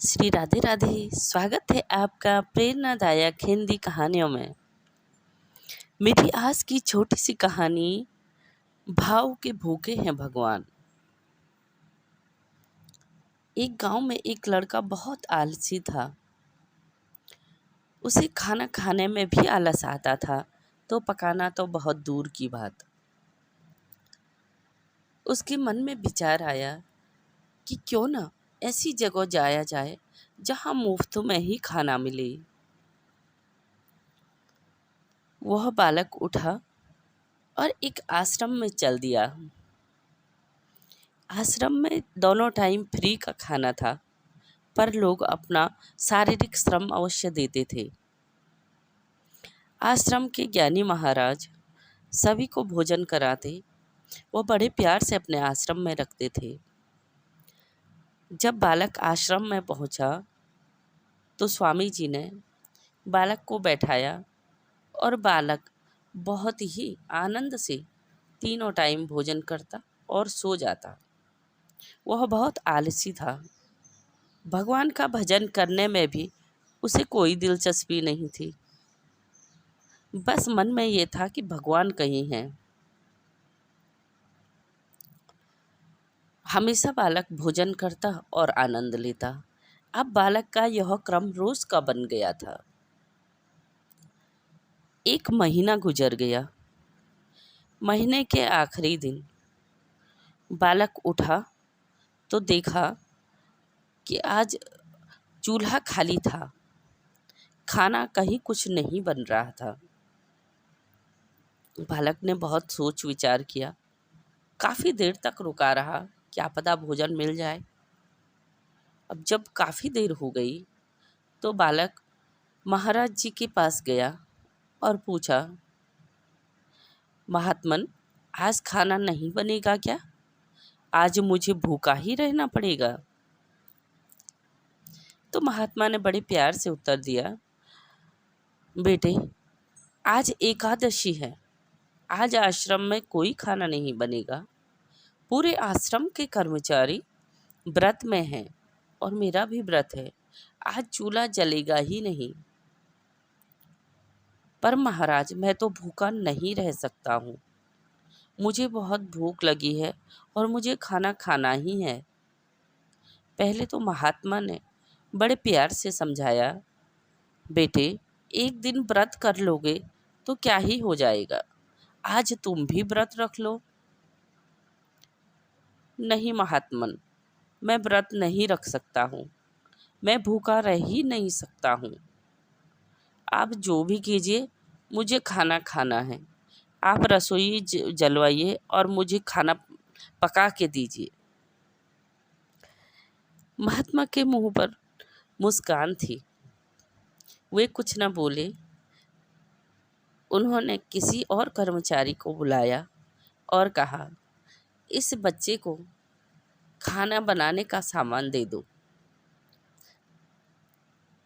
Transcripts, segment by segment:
श्री राधे राधे। स्वागत है आपका प्रेरणादायक हिंदी कहानियों में। मेरी आज की छोटी सी कहानी भाव के भूखे हैं भगवान। एक गांव में एक लड़का बहुत आलसी था। उसे खाना खाने में भी आलस आता था, तो पकाना तो बहुत दूर की बात। उसके मन में विचार आया कि क्यों ना ऐसी जगह जाया जाए जहां मुफ्त में ही खाना मिले। वह बालक उठा और एक आश्रम में चल दिया। आश्रम में दोनों टाइम फ्री का खाना था, पर लोग अपना शारीरिक श्रम अवश्य देते थे। आश्रम के ज्ञानी महाराज सभी को भोजन कराते। वह बड़े प्यार से अपने आश्रम में रखते थे। जब बालक आश्रम में पहुंचा तो स्वामी जी ने बालक को बैठाया और बालक बहुत ही आनंद से तीनों टाइम भोजन करता और सो जाता। वह बहुत आलसी था। भगवान का भजन करने में भी उसे कोई दिलचस्पी नहीं थी। बस मन में ये था कि भगवान कहीं हैं। हमेशा बालक भोजन करता और आनंद लेता। अब बालक का यह क्रम रोज का बन गया था। एक महीना गुजर गया। महीने के आखिरी दिन बालक उठा तो देखा कि आज चूल्हा खाली था। खाना कहीं कुछ नहीं बन रहा था। बालक ने बहुत सोच विचार किया। काफ़ी देर तक रुका रहा, क्या पता भोजन मिल जाए। अब जब काफ़ी देर हो गई तो बालक महाराज जी के पास गया और पूछा, महात्मन, आज खाना नहीं बनेगा क्या? आज मुझे भूखा ही रहना पड़ेगा। तो महात्मा ने बड़े प्यार से उत्तर दिया, बेटे, आज एकादशी है। आज आश्रम में कोई खाना नहीं बनेगा। पूरे आश्रम के कर्मचारी व्रत में हैं और मेरा भी व्रत है। आज चूल्हा जलेगा ही नहीं। पर महाराज, मैं तो भूखा नहीं रह सकता हूँ। मुझे बहुत भूख लगी है और मुझे खाना खाना ही है। पहले तो महात्मा ने बड़े प्यार से समझाया, बेटे, एक दिन व्रत कर लोगे तो क्या ही हो जाएगा। आज तुम भी व्रत रख लो। नहीं महात्मन, मैं व्रत नहीं रख सकता हूँ। मैं भूखा रह ही नहीं सकता हूँ। आप जो भी कीजिए, मुझे खाना खाना है। आप रसोई जलवाइए और मुझे खाना पका के दीजिए। महात्मा के मुंह पर मुस्कान थी। वे कुछ न बोले। उन्होंने किसी और कर्मचारी को बुलाया और कहा, इस बच्चे को खाना बनाने का सामान दे दो।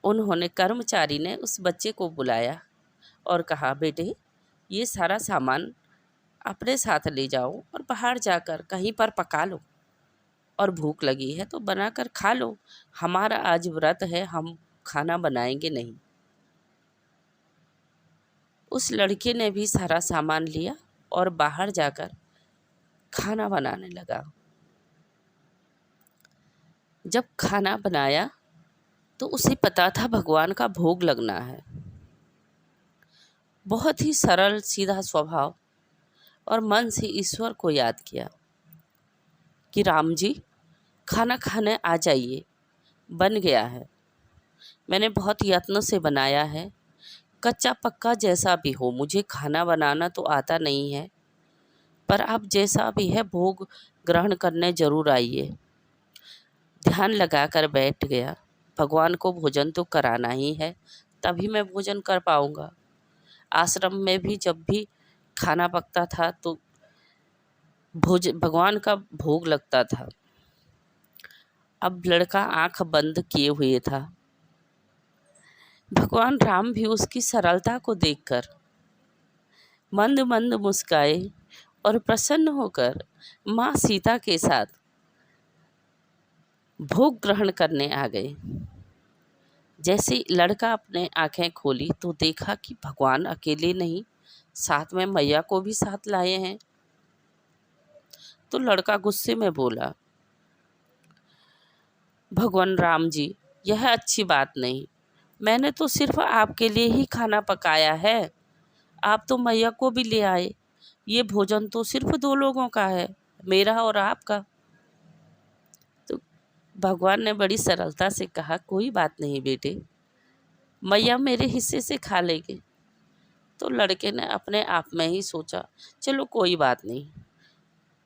उन्होंने कर्मचारी ने उस बच्चे को बुलाया और कहा, बेटे, ये सारा सामान अपने साथ ले जाओ और बाहर जाकर कहीं पर पका लो। और भूख लगी है तो बनाकर खा लो। हमारा आज व्रत है, हम खाना बनाएंगे नहीं। उस लड़के ने भी सारा सामान लिया और बाहर जाकर खाना बनाने लगा। जब खाना बनाया तो उसे पता था भगवान का भोग लगना है। बहुत ही सरल सीधा स्वभाव और मन से ईश्वर को याद किया कि राम जी, खाना खाने आ जाइए, बन गया है। मैंने बहुत यत्न से बनाया है। कच्चा पक्का जैसा भी हो, मुझे खाना बनाना तो आता नहीं है, पर आप जैसा भी है भोग ग्रहण करने जरूर आइए। ध्यान लगाकर बैठ गया। भगवान को भोजन तो कराना ही है, तभी मैं भोजन कर पाऊँगा। आश्रम में भी जब भी खाना पकता था तो भगवान का भोग लगता था। अब लड़का आंख बंद किए हुए था। भगवान राम भी उसकी सरलता को देखकर मंद मंद मुस्काए और प्रसन्न होकर माँ सीता के साथ भोग ग्रहण करने आ गए। जैसे लड़का अपने आंखें खोली तो देखा कि भगवान अकेले नहीं, साथ में मैया को भी साथ लाए हैं। तो लड़का गुस्से में बोला, भगवान राम जी, यह अच्छी बात नहीं। मैंने तो सिर्फ आपके लिए ही खाना पकाया है, आप तो मैया को भी ले आए। ये भोजन तो सिर्फ 2 लोगों का है, मेरा और आपका। तो भगवान ने बड़ी सरलता से कहा, कोई बात नहीं बेटे, मैया मेरे हिस्से से खा लेगी। तो लड़के ने अपने आप में ही सोचा, चलो कोई बात नहीं,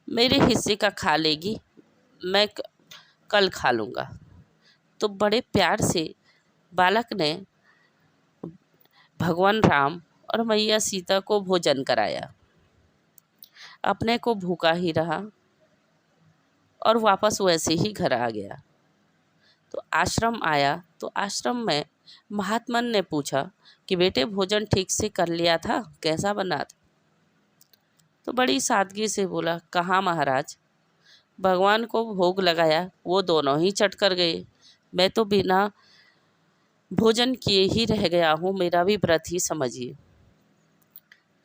मेरे हिस्से का खा लेगी, मैं कल खा लूँगा। तो बड़े प्यार से बालक ने भगवान राम और मैया सीता को भोजन कराया, अपने को भूखा ही रहा और वापस वैसे ही घर आ गया। तो आश्रम आया तो आश्रम में महात्मन ने पूछा कि बेटे भोजन ठीक से कर लिया था, कैसा बना था? तो बड़ी सादगी से बोला, कहाँ महाराज, भगवान को भोग लगाया, वो दोनों ही चट कर गए, मैं तो बिना भोजन किए ही रह गया हूँ, मेरा भी व्रत ही समझिए।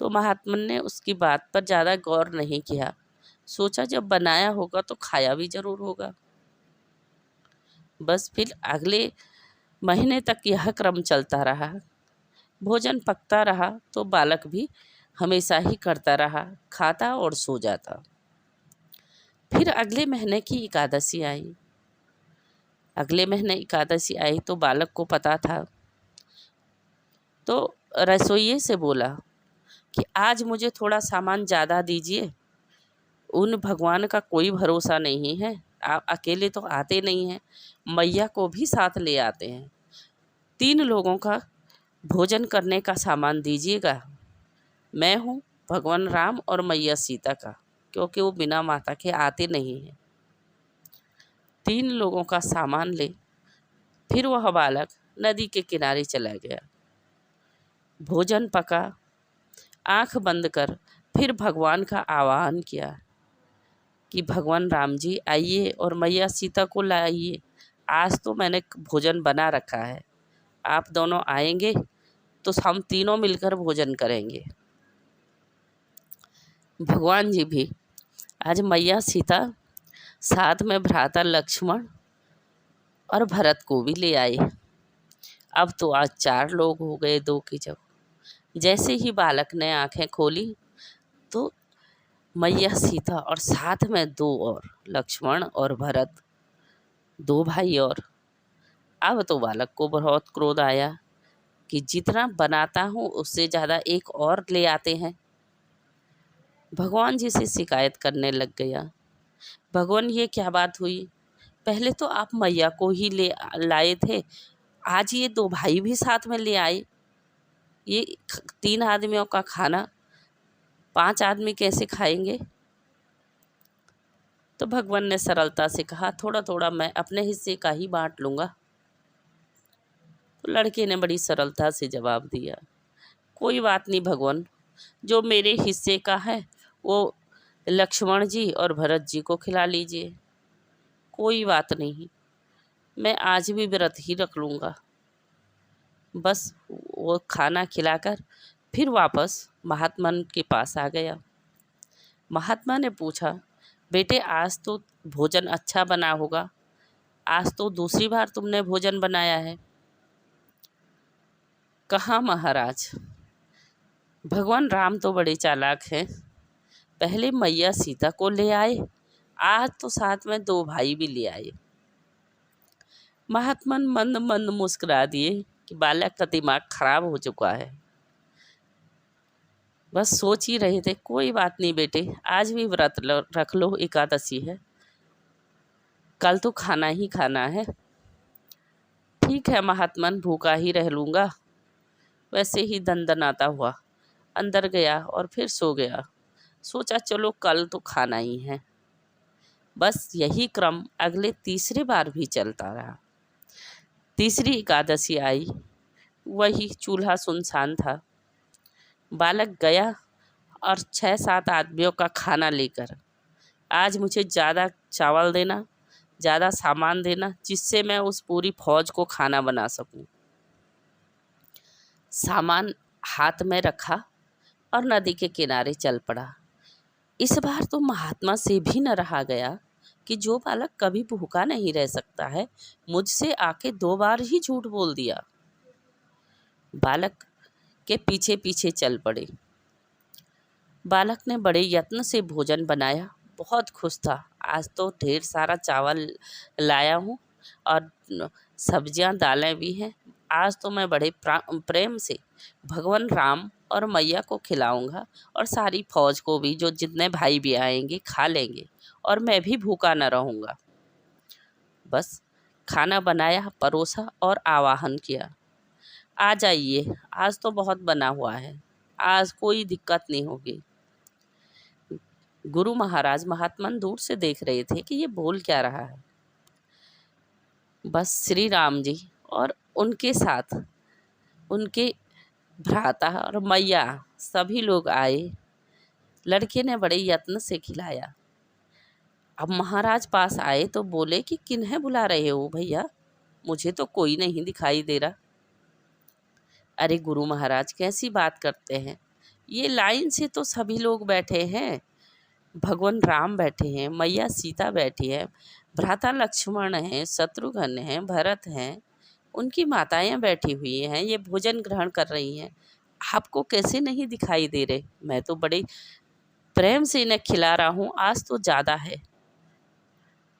तो महात्मन ने उसकी बात पर ज़्यादा गौर नहीं किया, सोचा जब बनाया होगा तो खाया भी जरूर होगा। बस फिर अगले महीने तक यह क्रम चलता रहा, भोजन पकता रहा तो बालक भी हमेशा ही करता रहा, खाता और सो जाता। फिर अगले महीने की एकादशी आई। अगले महीने एकादशी आई तो बालक को पता था, तो रसोइये से बोला कि आज मुझे थोड़ा सामान ज़्यादा दीजिए, उन भगवान का कोई भरोसा नहीं है, आप अकेले तो आते नहीं हैं, मैया को भी साथ ले आते हैं, 3 लोगों का भोजन करने का सामान दीजिएगा। मैं हूँ भगवान राम और मैया सीता का, क्योंकि वो बिना माता के आते नहीं हैं। 3 लोगों का सामान ले फिर वह बालक नदी के किनारे चला गया। भोजन पका, आंख बंद कर फिर भगवान का आह्वान किया कि भगवान राम जी आइए और मैया सीता को लाइए, आज तो मैंने भोजन बना रखा है, आप दोनों आएंगे तो हम तीनों मिलकर भोजन करेंगे। भगवान जी भी आज मैया सीता साथ में भ्राता लक्ष्मण और भरत को भी ले आए। अब तो आज 4 लोग हो गए 2 की जगह। जैसे ही बालक ने आंखें खोली तो मैया सीता और साथ में 2 और, लक्ष्मण और भरत, 2 भाई और। अब तो बालक को बहुत क्रोध आया कि जितना बनाता हूँ उससे ज़्यादा एक और ले आते हैं। भगवान जी से शिकायत करने लग गया, भगवान ये क्या बात हुई, पहले तो आप मैया को ही ले लाए थे, आज ये 2 भाई भी साथ में ले आए, ये 3 आदमियों का खाना 5 आदमी कैसे खाएंगे? तो भगवान ने सरलता से कहा, थोड़ा थोड़ा मैं अपने हिस्से का ही बांट लूँगा। तो लड़के ने बड़ी सरलता से जवाब दिया, कोई बात नहीं भगवान, जो मेरे हिस्से का है वो लक्ष्मण जी और भरत जी को खिला लीजिए, कोई बात नहीं, मैं आज भी व्रत ही रख लूँगा। बस वो खाना खिलाकर फिर वापस महात्मा के पास आ गया। महात्मा ने पूछा, बेटे आज तो भोजन अच्छा बना होगा, आज तो दूसरी बार तुमने भोजन बनाया है। कहाँ महाराज, भगवान राम तो बड़े चालाक हैं, पहले मैया सीता को ले आए, आज तो साथ में 2 भाई भी ले आए। महात्मा मंद मंद मुस्कुरा दिए कि बालक का दिमाग खराब हो चुका है, बस सोच ही रहे थे, कोई बात नहीं बेटे, आज भी व्रत रख लो, एकादशी है, कल तो खाना ही खाना है। ठीक है महात्मन, भूखा ही रह लूँगा। वैसे ही दनदनाता हुआ अंदर गया और फिर सो गया। सोचा चलो कल तो खाना ही है। बस यही क्रम अगले तीसरे बार भी चलता रहा। तीसरी एकादशी आई, वही चूल्हा सुनसान था। बालक गया और 6-7 आदमियों का खाना लेकर, आज मुझे ज़्यादा चावल देना, ज़्यादा सामान देना, जिससे मैं उस पूरी फौज को खाना बना सकूं। सामान हाथ में रखा और नदी के किनारे चल पड़ा। इस बार तो महात्मा से भी न रहा गया कि जो बालक कभी भूखा नहीं रह सकता है, मुझसे आके 2 बार ही झूठ बोल दिया। बालक के पीछे पीछे चल पड़े। बालक ने बड़े यत्न से भोजन बनाया, बहुत खुश था। आज तो ढेर सारा चावल लाया हूँ और सब्जियां दालें भी हैं। आज तो मैं बड़े प्रेम से भगवान राम और मैया को खिलाऊंगा और सारी फौज को भी, जो जितने भाई भी आएंगे खा लेंगे और मैं भी भूखा न रहूँगा। बस खाना बनाया, परोसा और आवाहन किया, आ जाइए, आज तो बहुत बना हुआ है, आज कोई दिक्कत नहीं होगी। गुरु महाराज महात्मन दूर से देख रहे थे कि ये बोल क्या रहा है। बस श्री राम जी और उनके साथ उनके भ्राता और मैया सभी लोग आए। लड़के ने बड़े यत्न से खिलाया। अब महाराज पास आए तो बोले कि किन्हें बुला रहे हो भैया, मुझे तो कोई नहीं दिखाई दे रहा। अरे गुरु महाराज, कैसी बात करते हैं, ये लाइन से तो सभी लोग बैठे हैं। भगवान राम बैठे हैं, मैया सीता बैठी है, भ्राता लक्ष्मण हैं, शत्रुघ्न हैं, भरत हैं, उनकी माताएं बैठी हुई हैं, ये भोजन ग्रहण कर रही हैं। आपको कैसे नहीं दिखाई दे रहे? मैं तो बड़े प्रेम से इन्हें खिला रहा हूँ, आज तो ज़्यादा है,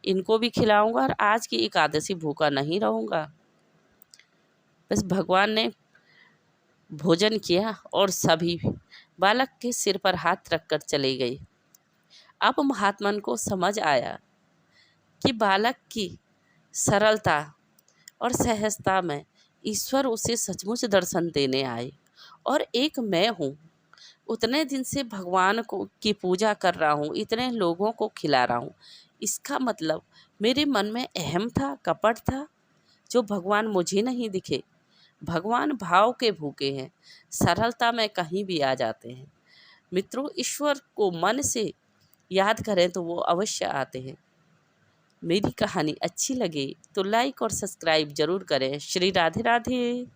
इनको भी खिलाऊंगा और आज की एकादशी भूखा नहीं रहूँगा। बस भगवान ने भोजन किया और सभी बालक के सिर पर हाथ रखकर चले गए। अब महात्मन को समझ आया कि बालक की सरलता और सहजता में ईश्वर उसे सचमुच दर्शन देने आए। और एक मैं हूँ, उतने दिन से भगवान को की पूजा कर रहा हूँ, इतने लोगों को खिला रहा हूँ, इसका मतलब मेरे मन में अहम था, कपट था, जो भगवान मुझे नहीं दिखे। भगवान भाव के भूखे हैं, सरलता में कहीं भी आ जाते हैं। मित्रों, ईश्वर को मन से याद करें तो वो अवश्य आते हैं। मेरी कहानी अच्छी लगे तो लाइक और सब्सक्राइब जरूर करें। श्री राधे राधे।